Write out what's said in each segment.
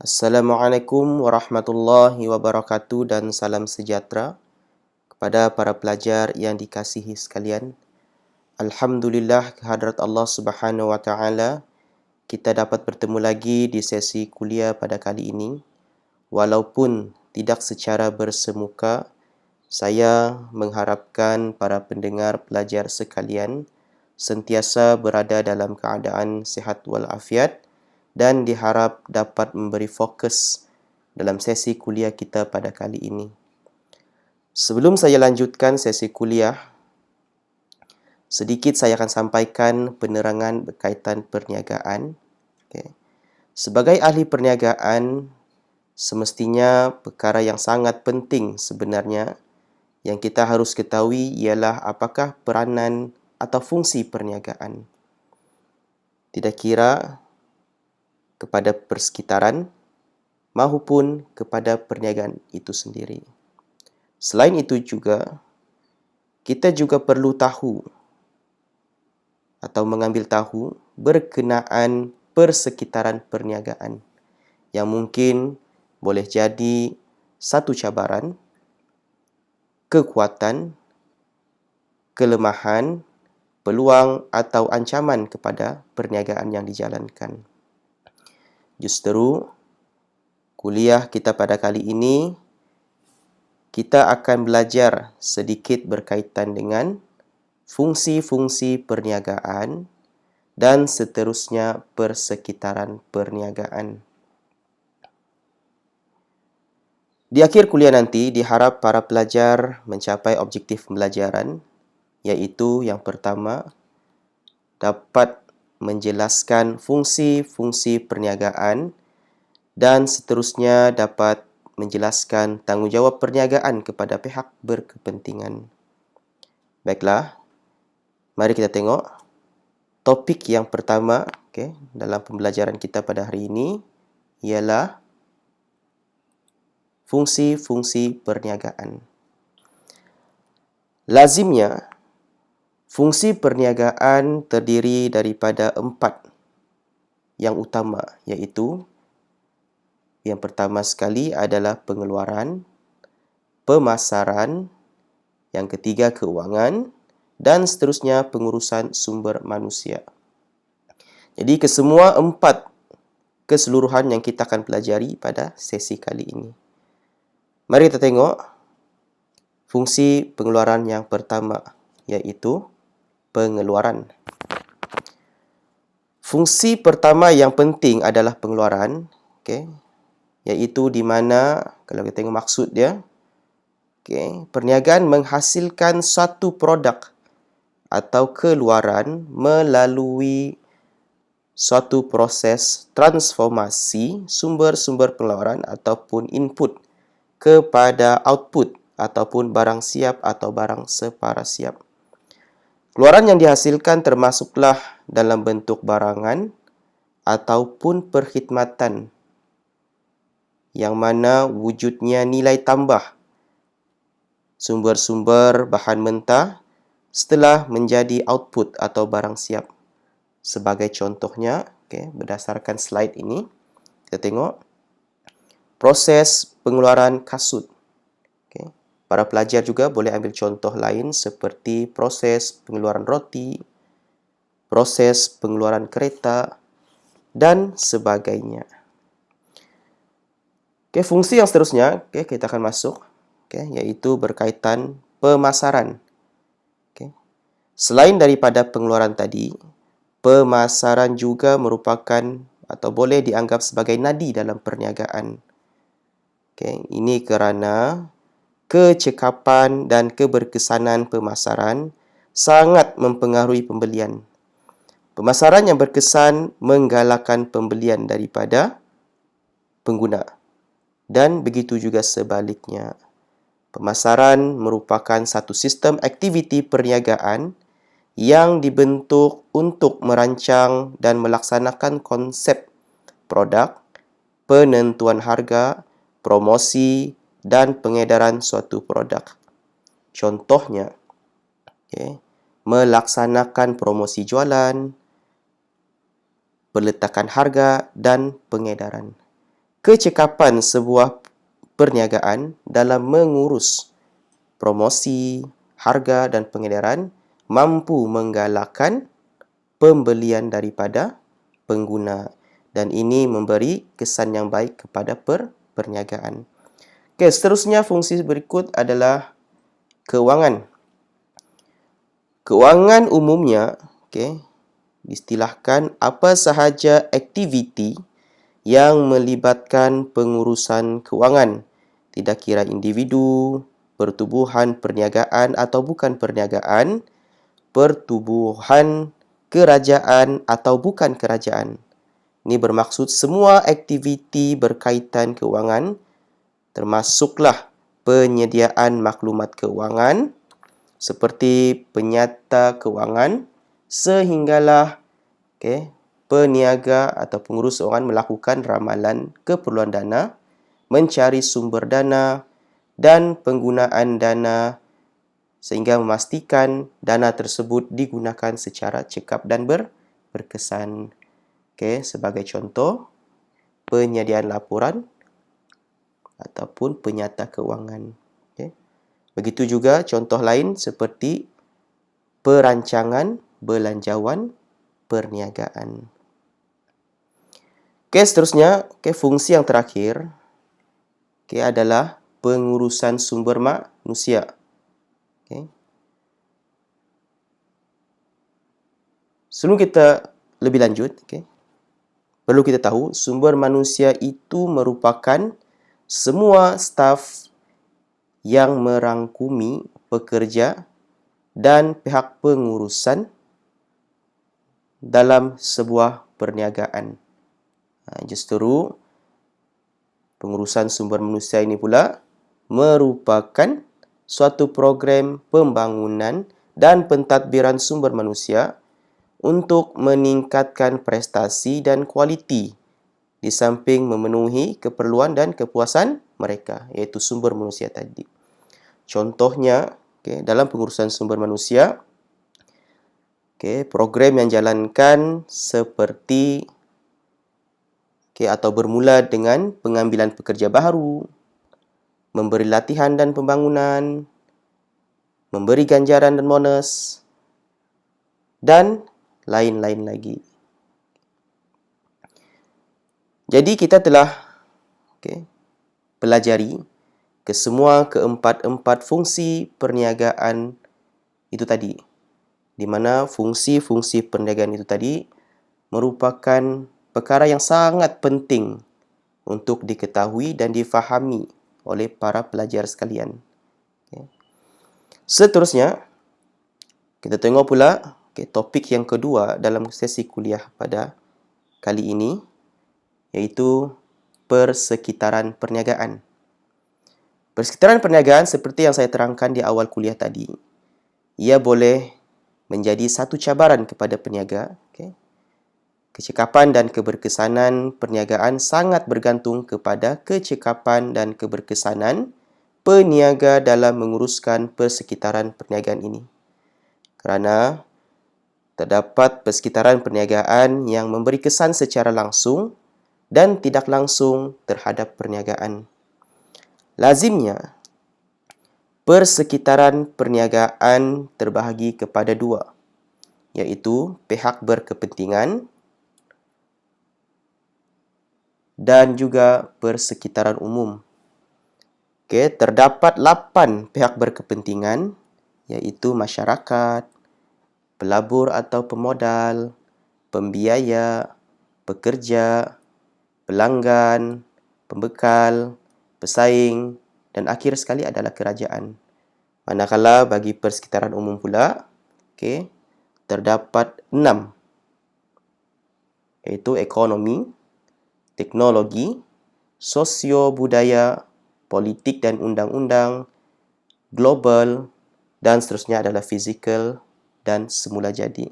Assalamualaikum warahmatullahi wabarakatuh dan salam sejahtera kepada para pelajar yang dikasihi sekalian. Alhamdulillah kehadrat Allah Subhanahu wa taala kita dapat bertemu lagi di sesi kuliah pada kali ini. Walaupun tidak secara bersemuka, saya mengharapkan para pendengar pelajar sekalian sentiasa berada dalam keadaan sihat walafiat dan diharap dapat memberi fokus dalam sesi kuliah kita pada kali ini. Sebelum saya lanjutkan sesi kuliah, sedikit saya akan sampaikan penerangan berkaitan perniagaan. Okay. Sebagai ahli perniagaan, semestinya perkara yang sangat penting sebenarnya yang kita harus ketahui ialah apakah peranan atau fungsi perniagaan. Tidak kira kepada persekitaran maupun kepada perniagaan itu sendiri. Selain itu juga, kita juga perlu tahu atau mengambil tahu berkenaan persekitaran perniagaan yang mungkin boleh jadi satu cabaran, kekuatan, kelemahan, peluang atau ancaman kepada perniagaan yang dijalankan. Justru, kuliah kita pada kali ini, kita akan belajar sedikit berkaitan dengan fungsi-fungsi perniagaan dan seterusnya persekitaran perniagaan. Di akhir kuliah nanti, diharap para pelajar mencapai objektif pembelajaran, iaitu yang pertama, dapat menjelaskan fungsi-fungsi perniagaan dan seterusnya dapat menjelaskan tanggungjawab perniagaan kepada pihak berkepentingan. Baiklah, mari kita tengok topik yang pertama dalam pembelajaran kita pada hari ini ialah fungsi-fungsi perniagaan. Lazimnya, fungsi perniagaan terdiri daripada 4 yang utama, iaitu yang pertama sekali adalah pengeluaran, pemasaran, yang ketiga keuangan, dan seterusnya pengurusan sumber manusia. Jadi kesemua 4 keseluruhan yang kita akan pelajari pada sesi kali ini. Mari kita tengok fungsi pengeluaran yang pertama, iaitu pengeluaran. Fungsi pertama yang penting adalah pengeluaran, iaitu di mana kalau kita tengok maksud dia, perniagaan menghasilkan satu produk atau keluaran melalui suatu proses transformasi sumber-sumber pengeluaran ataupun input kepada output ataupun barang siap atau barang separa siap. Keluaran yang dihasilkan termasuklah dalam bentuk barangan ataupun perkhidmatan yang mana wujudnya nilai tambah sumber-sumber bahan mentah setelah menjadi output atau barang siap. Sebagai contohnya, berdasarkan slide ini, kita tengok proses pengeluaran kasut. Para pelajar juga boleh ambil contoh lain seperti proses pengeluaran roti, proses pengeluaran kereta, dan sebagainya. Fungsi yang seterusnya kita akan masuk, iaitu berkaitan pemasaran. Selain daripada pengeluaran tadi, pemasaran juga merupakan atau boleh dianggap sebagai nadi dalam perniagaan. Ini kerana kecekapan dan keberkesanan pemasaran sangat mempengaruhi pembelian. Pemasaran yang berkesan menggalakkan pembelian daripada pengguna. Dan begitu juga sebaliknya. Pemasaran merupakan satu sistem aktiviti perniagaan yang dibentuk untuk merancang dan melaksanakan konsep produk, penentuan harga, promosi, dan pengedaran suatu produk. Contohnya, melaksanakan promosi jualan, peletakan harga, dan pengedaran. kecekapan sebuah perniagaan dalam mengurus promosi, harga dan pengedaran mampu menggalakkan pembelian daripada pengguna dan ini memberi kesan yang baik kepada perniagaan. Okey, seterusnya fungsi berikut adalah kewangan. Kewangan umumnya, diistilahkan apa sahaja aktiviti yang melibatkan pengurusan kewangan, tidak kira individu, pertubuhan perniagaan atau bukan perniagaan, pertubuhan kerajaan atau bukan kerajaan. Ini bermaksud semua aktiviti berkaitan kewangan, termasuklah penyediaan maklumat kewangan, seperti penyata kewangan, sehinggalah peniaga atau pengurus kewangan melakukan ramalan keperluan dana, mencari sumber dana dan penggunaan dana sehingga memastikan dana tersebut digunakan secara cekap dan berkesan. Sebagai contoh, penyediaan laporan ataupun penyata kewangan. Begitu juga contoh lain seperti perancangan belanjawan perniagaan. Seterusnya, fungsi yang terakhir adalah pengurusan sumber manusia. Sebelum kita lebih lanjut, perlu kita tahu sumber manusia itu merupakan semua staf yang merangkumi pekerja dan pihak pengurusan dalam sebuah perniagaan. Justru pengurusan sumber manusia ini pula merupakan suatu program pembangunan dan pentadbiran sumber manusia untuk meningkatkan prestasi dan kualiti di samping memenuhi keperluan dan kepuasan mereka, iaitu sumber manusia tadi. Contohnya, dalam pengurusan sumber manusia, program yang dijalankan seperti atau bermula dengan pengambilan pekerja baru, memberi latihan dan pembangunan, memberi ganjaran dan bonus, dan lain-lain lagi. Jadi kita telah pelajari kesemua keempat-empat fungsi perniagaan itu tadi, di mana fungsi-fungsi perniagaan itu tadi merupakan perkara yang sangat penting untuk diketahui dan difahami oleh para pelajar sekalian. Seterusnya, kita tengok pula topik yang kedua dalam sesi kuliah pada kali ini, iaitu persekitaran perniagaan. Persekitaran perniagaan seperti yang saya terangkan di awal kuliah tadi, ia boleh menjadi satu cabaran kepada peniaga. Kecekapan dan keberkesanan perniagaan sangat bergantung kepada kecekapan dan keberkesanan peniaga dalam menguruskan persekitaran perniagaan ini. Kerana terdapat persekitaran perniagaan yang memberi kesan secara langsung dan tidak langsung terhadap perniagaan. Lazimnya, persekitaran perniagaan terbahagi kepada dua, iaitu pihak berkepentingan dan juga persekitaran umum. Terdapat 8 pihak berkepentingan, iaitu masyarakat, pelabur atau pemodal, pembiaya, pekerja, pelanggan, pembekal, pesaing dan akhir sekali adalah kerajaan. Manakala bagi persekitaran umum pula, terdapat 6, iaitu ekonomi, teknologi, sosio-budaya, politik dan undang-undang, global dan seterusnya adalah fizikal dan semula jadi.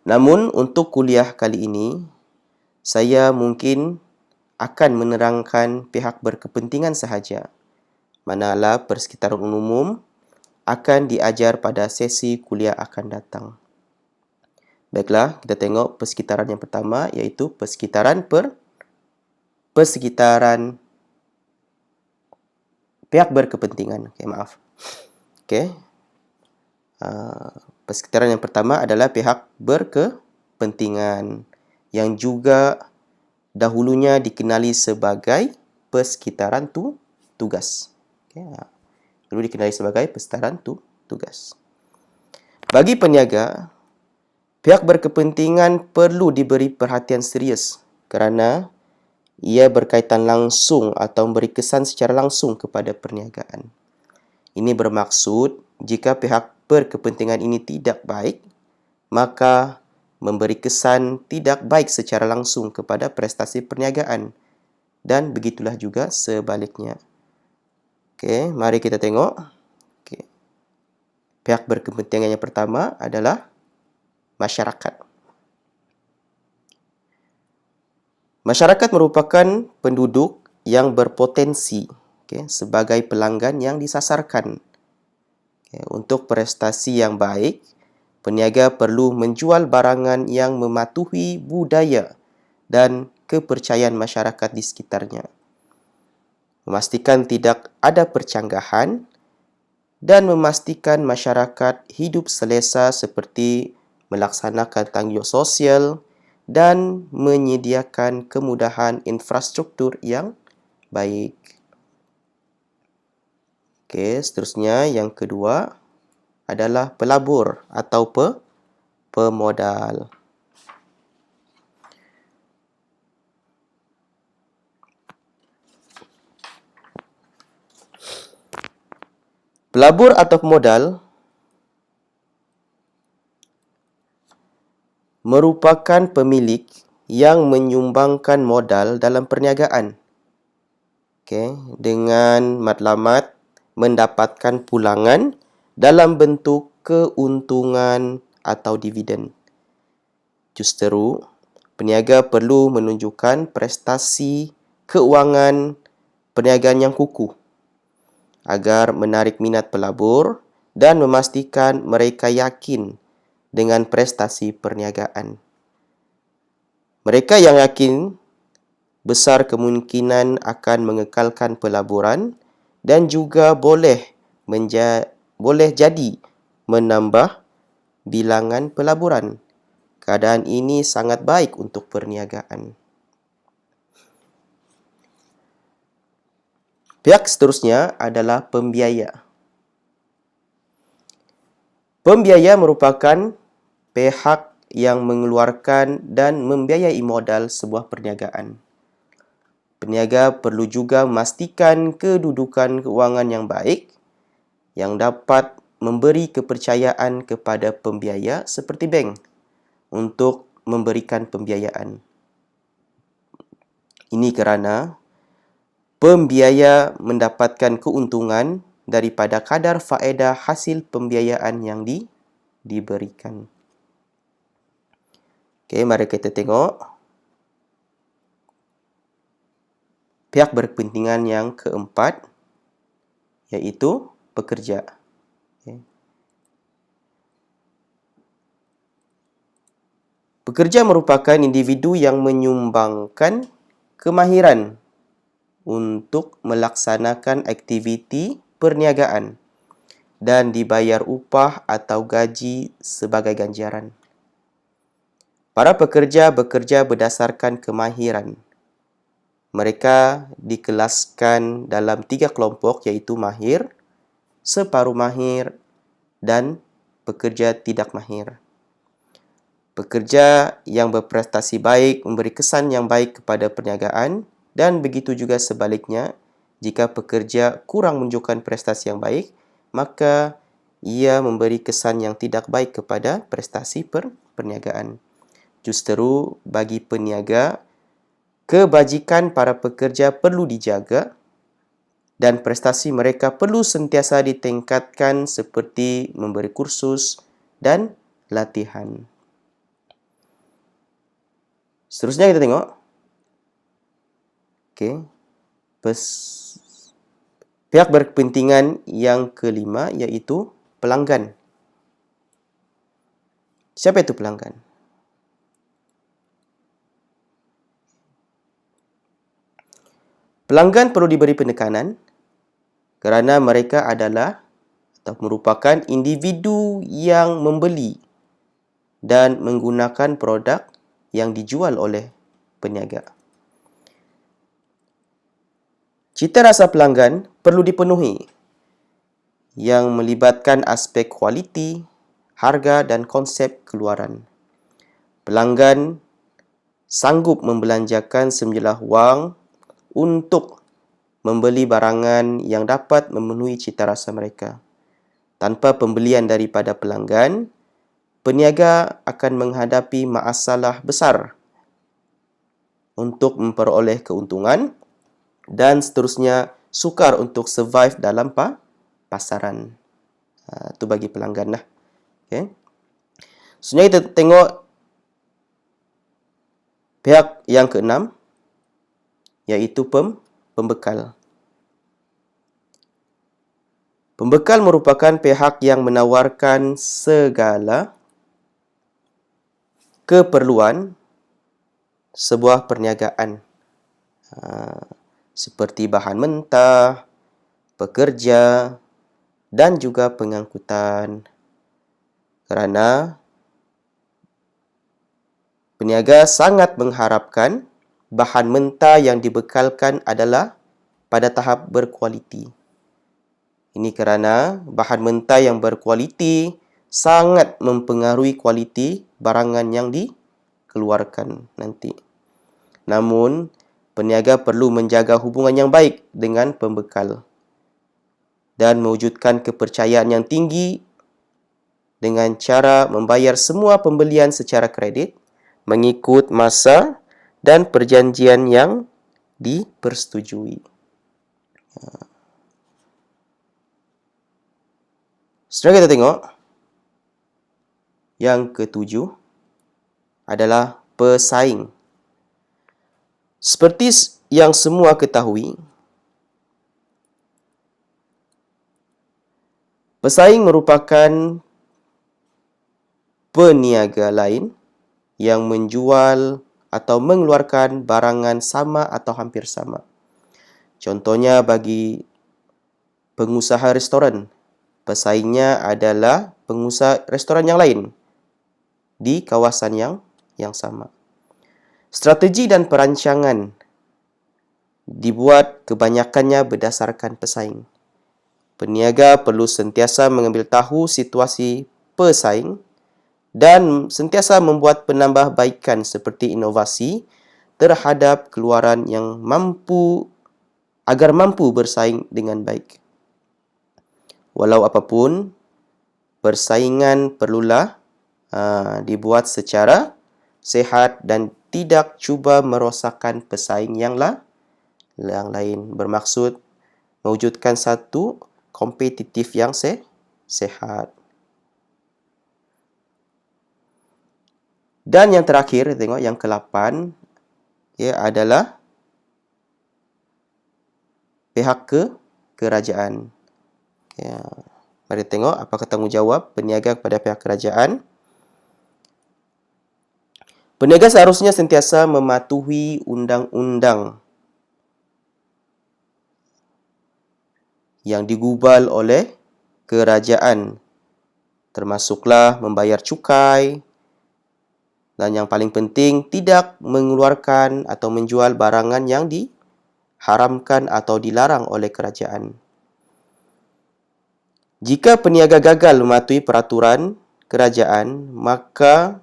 Namun untuk kuliah kali ini, saya mungkin akan menerangkan pihak berkepentingan sahaja, manakala persekitaran umum akan diajar pada sesi kuliah akan datang. Baiklah, kita tengok persekitaran yang pertama, iaitu persekitaran persekitaran pihak berkepentingan. Maaf. Persekitaran yang pertama adalah pihak berkepentingan yang juga dahulunya dikenali sebagai persekitaran tugas. Dulu dikenali sebagai persekitaran tugas. Bagi peniaga, pihak berkepentingan perlu diberi perhatian serius kerana ia berkaitan langsung atau memberi kesan secara langsung kepada perniagaan. Ini bermaksud jika pihak berkepentingan ini tidak baik, maka memberi kesan tidak baik secara langsung kepada prestasi perniagaan. Dan begitulah juga sebaliknya. Mari kita tengok. Pihak berkepentingan yang pertama adalah masyarakat. Masyarakat merupakan penduduk yang berpotensi sebagai pelanggan yang disasarkan. Untuk prestasi yang baik, peniaga perlu menjual barangan yang mematuhi budaya dan kepercayaan masyarakat di sekitarnya. Memastikan tidak ada percanggahan dan memastikan masyarakat hidup selesa seperti melaksanakan tanggungjawab sosial dan menyediakan kemudahan infrastruktur yang baik. Seterusnya yang kedua adalah pelabur atau pemodal. Pelabur atau pemodal merupakan pemilik yang menyumbangkan modal dalam perniagaan. Dengan matlamat mendapatkan pulangan dalam bentuk keuntungan atau dividen. Justeru, peniaga perlu menunjukkan prestasi keuangan perniagaan yang kukuh agar menarik minat pelabur dan memastikan mereka yakin dengan prestasi perniagaan. Mereka yang yakin besar kemungkinan akan mengekalkan pelaburan dan juga boleh jadi menambah bilangan pelaburan. Keadaan ini sangat baik untuk perniagaan. Pihak seterusnya adalah pembiaya. Pembiaya merupakan pihak yang mengeluarkan dan membiayai modal sebuah perniagaan. Peniaga perlu juga memastikan kedudukan keuangan yang baik yang dapat memberi kepercayaan kepada pembiaya seperti bank untuk memberikan pembiayaan. Ini kerana pembiaya mendapatkan keuntungan daripada kadar faedah hasil pembiayaan yang diberikan. Mari kita tengok pihak berkepentingan yang keempat, iaitu pekerja. Pekerja merupakan individu yang menyumbangkan kemahiran untuk melaksanakan aktiviti perniagaan dan dibayar upah atau gaji sebagai ganjaran. Para pekerja bekerja berdasarkan kemahiran. Mereka dikelaskan dalam 3 kelompok iaitu mahir, separuh mahir dan pekerja tidak mahir. Pekerja yang berprestasi baik memberi kesan yang baik kepada perniagaan dan begitu juga sebaliknya, jika pekerja kurang menunjukkan prestasi yang baik, maka ia memberi kesan yang tidak baik kepada prestasi perniagaan. Justeru bagi peniaga, kebajikan para pekerja perlu dijaga dan prestasi mereka perlu sentiasa ditingkatkan seperti memberi kursus dan latihan. Seterusnya kita tengok. Pihak berkepentingan yang kelima iaitu pelanggan. Siapa itu pelanggan? Pelanggan perlu diberi penekanan kerana mereka adalah atau merupakan individu yang membeli dan menggunakan produk yang dijual oleh peniaga. Cita rasa pelanggan perlu dipenuhi yang melibatkan aspek kualiti, harga dan konsep keluaran. Pelanggan sanggup membelanjakan sejumlah wang untuk membeli barangan yang dapat memenuhi cita rasa mereka. Tanpa pembelian daripada pelanggan, peniaga akan menghadapi masalah besar untuk memperoleh keuntungan dan seterusnya sukar untuk survive dalam pasaran. Itu bagi pelanggan lah. Okay. Sebenarnya kita tengok pihak yang keenam, iaitu pembekal. Pembekal merupakan pihak yang menawarkan segala keperluan sebuah perniagaan, seperti bahan mentah, pekerja dan juga pengangkutan. Kerana peniaga sangat mengharapkan bahan mentah yang dibekalkan adalah pada tahap berkualiti. Ini kerana bahan mentah yang berkualiti sangat mempengaruhi kualiti barangan yang dikeluarkan nanti. Namun, peniaga perlu menjaga hubungan yang baik dengan pembekal dan mewujudkan kepercayaan yang tinggi dengan cara membayar semua pembelian secara kredit mengikut masa dan perjanjian yang dipersetujui. Setelah kita tengok, yang ketujuh adalah pesaing. Seperti yang semua ketahui, pesaing merupakan peniaga lain yang menjual atau mengeluarkan barangan sama atau hampir sama. Contohnya bagi pengusaha restoran, pesaingnya adalah pengusaha restoran yang lain di kawasan yang sama. Strategi dan perancangan dibuat kebanyakannya berdasarkan pesaing. Peniaga perlu sentiasa mengambil tahu situasi pesaing dan sentiasa membuat penambahbaikan seperti inovasi terhadap keluaran yang agar mampu bersaing dengan baik. Walau apapun, persaingan perlulah dibuat secara sihat dan tidak cuba merosakkan pesaing yang lain. Bermaksud mewujudkan satu kompetitif yang sihat. Dan yang terakhir, tengok yang ke-8, adalah pihak kerajaan. Mari tengok apakah tanggungjawab peniaga kepada pihak kerajaan. Peniaga seharusnya sentiasa mematuhi undang-undang yang digubal oleh kerajaan, termasuklah membayar cukai, dan yang paling penting, tidak mengeluarkan atau menjual barangan yang diharamkan atau dilarang oleh kerajaan. Jika peniaga gagal mematuhi peraturan kerajaan, maka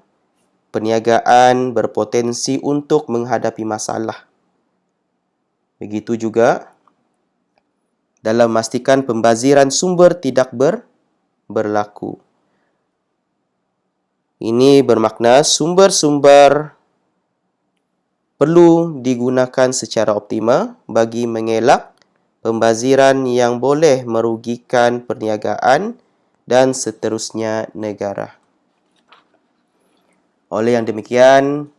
perniagaan berpotensi untuk menghadapi masalah. Begitu juga dalam memastikan pembaziran sumber tidak berlaku. Ini bermakna sumber-sumber perlu digunakan secara optimal bagi mengelak pembaziran yang boleh merugikan perniagaan dan seterusnya negara. Oleh yang demikian,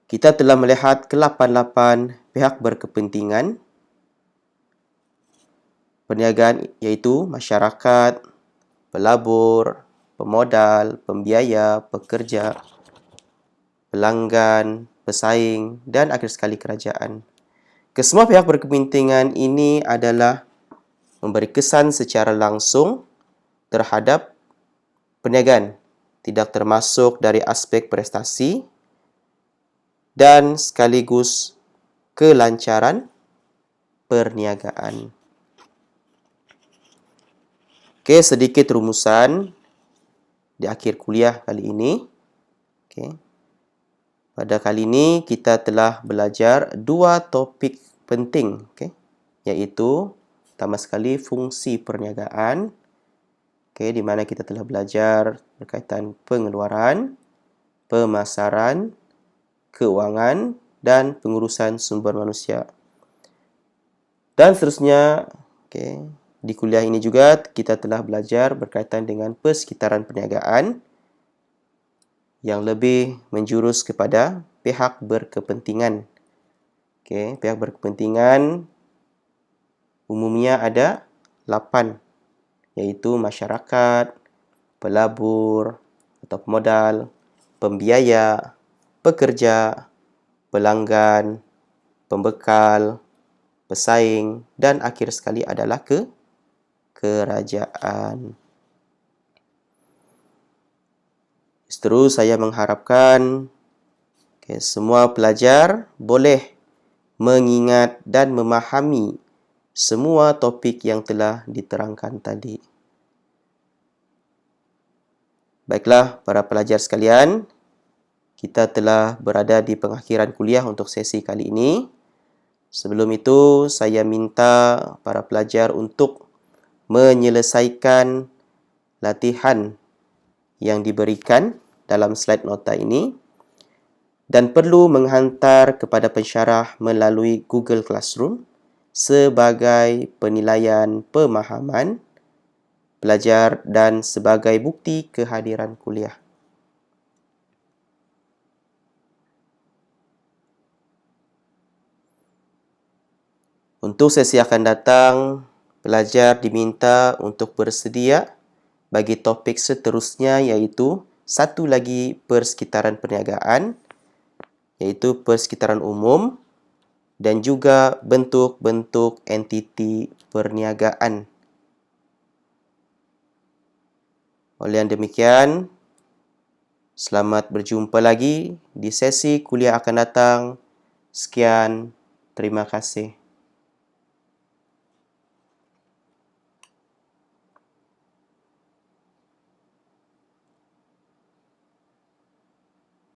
kita telah melihat ke-8 pihak berkepentingan perniagaan, iaitu masyarakat, pelabur, pemodal, pembiaya, pekerja, pelanggan, pesaing, dan akhir sekali kerajaan. Kesemua pihak berkepentingan ini adalah memberi kesan secara langsung terhadap perniagaan, tidak termasuk dari aspek prestasi dan sekaligus kelancaran perniagaan. Okey, sedikit rumusan di akhir kuliah kali ini. Okey. Pada kali ini kita telah belajar dua topik penting, okey, iaitu pertama sekali fungsi perniagaan, okey, di mana kita telah belajar berkaitan pengeluaran, pemasaran, keuangan dan pengurusan sumber manusia. Dan seterusnya, okey, di kuliah ini juga kita telah belajar berkaitan dengan persekitaran perniagaan yang lebih menjurus kepada pihak berkepentingan. Okey, pihak berkepentingan umumnya ada 8, iaitu masyarakat, pelabur atau pemodal, pembiaya, pekerja, pelanggan, pembekal, pesaing dan akhir sekali adalah kerajaan. Terus saya mengharapkan semua pelajar boleh mengingat dan memahami semua topik yang telah diterangkan tadi. Baiklah para pelajar sekalian, kita telah berada di pengakhiran kuliah untuk sesi kali ini. Sebelum itu, saya minta para pelajar untuk menyelesaikan latihan yang diberikan dalam slide nota ini dan perlu menghantar kepada pensyarah melalui Google Classroom sebagai penilaian pemahaman pelajar dan sebagai bukti kehadiran kuliah. Untuk sesi akan datang, pelajar diminta untuk bersedia bagi topik seterusnya, iaitu satu lagi persekitaran perniagaan, iaitu persekitaran umum dan juga bentuk-bentuk entiti perniagaan. Oleh yang demikian, selamat berjumpa lagi di sesi kuliah akan datang. Sekian, terima kasih.